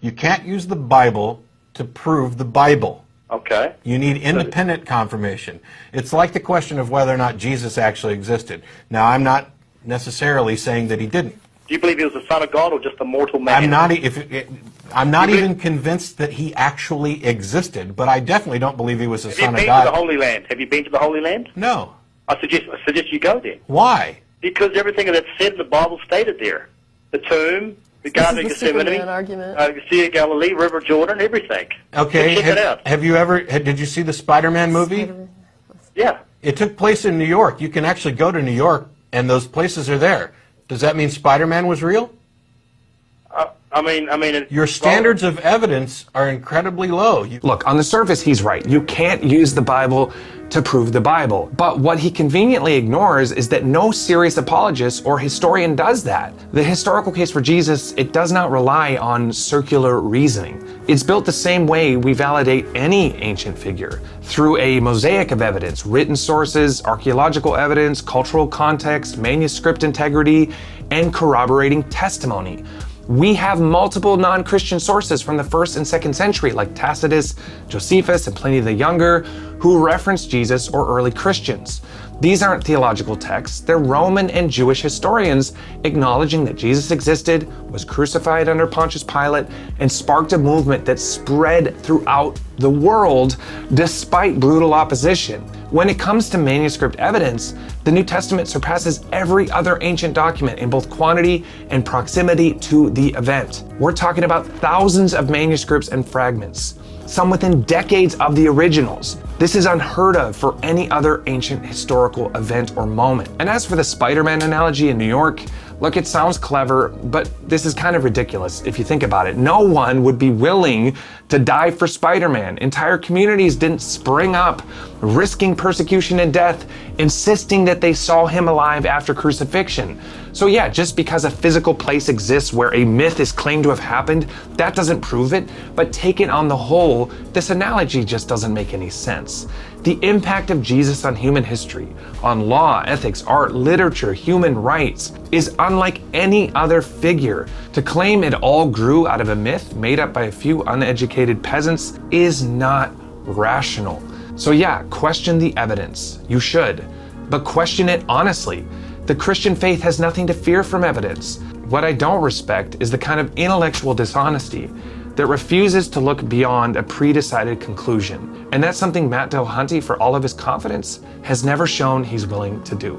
You can't use the Bible to prove the Bible. Okay. You need independent confirmation. It's like the question of whether or not Jesus actually existed. Now, I'm not necessarily saying that he didn't. Do you believe he was the Son of God or just a mortal man? I'm not even convinced that he actually existed, but I definitely don't believe he was the Son of God. Have you been to the Holy Land? Have you been to the Holy Land? No. I suggest you go there. Why? Because everything that's said in the Bible stated there. The tomb, the Garden of Gethsemane, the Sea of Galilee, River Jordan, everything. Okay. So check it out. Did you see the Spider-Man movie? Yeah. It took place in New York. You can actually go to New York, and those places are there. Does that mean Spider-Man was real? Your standards of evidence are incredibly low. Look, on the surface, he's right. You can't use the Bible to prove the Bible. But what he conveniently ignores is that no serious apologist or historian does that. The historical case for Jesus, it does not rely on circular reasoning. It's built the same way we validate any ancient figure, through a mosaic of evidence, written sources, archaeological evidence, cultural context, manuscript integrity, and corroborating testimony. We have multiple non-Christian sources from the 1st and 2nd century, like Tacitus, Josephus, and Pliny the Younger, who reference Jesus or early Christians. These aren't theological texts, they're Roman and Jewish historians acknowledging that Jesus existed, was crucified under Pontius Pilate, and sparked a movement that spread throughout the world despite brutal opposition. When it comes to manuscript evidence, the New Testament surpasses every other ancient document in both quantity and proximity to the event. We're talking about thousands of manuscripts and fragments, some within decades of the originals. This is unheard of for any other ancient historical event or moment. And as for the Spider-Man analogy in New York, look, it sounds clever, but this is kind of ridiculous if you think about it. No one would be willing to die for Spider-Man. Entire communities didn't spring up, risking persecution and death, insisting that they saw him alive after crucifixion. So yeah, just because a physical place exists where a myth is claimed to have happened, that doesn't prove it, but taken on the whole, this analogy just doesn't make any sense. The impact of Jesus on human history, on law, ethics, art, literature, human rights, is unlike any other figure. To claim it all grew out of a myth made up by a few uneducated peasants is not rational. So yeah, question the evidence. You should, but question it honestly. The Christian faith has nothing to fear from evidence. What I don't respect is the kind of intellectual dishonesty that refuses to look beyond a pre-decided conclusion. And that's something Matt Dillahunty, for all of his confidence, has never shown he's willing to do.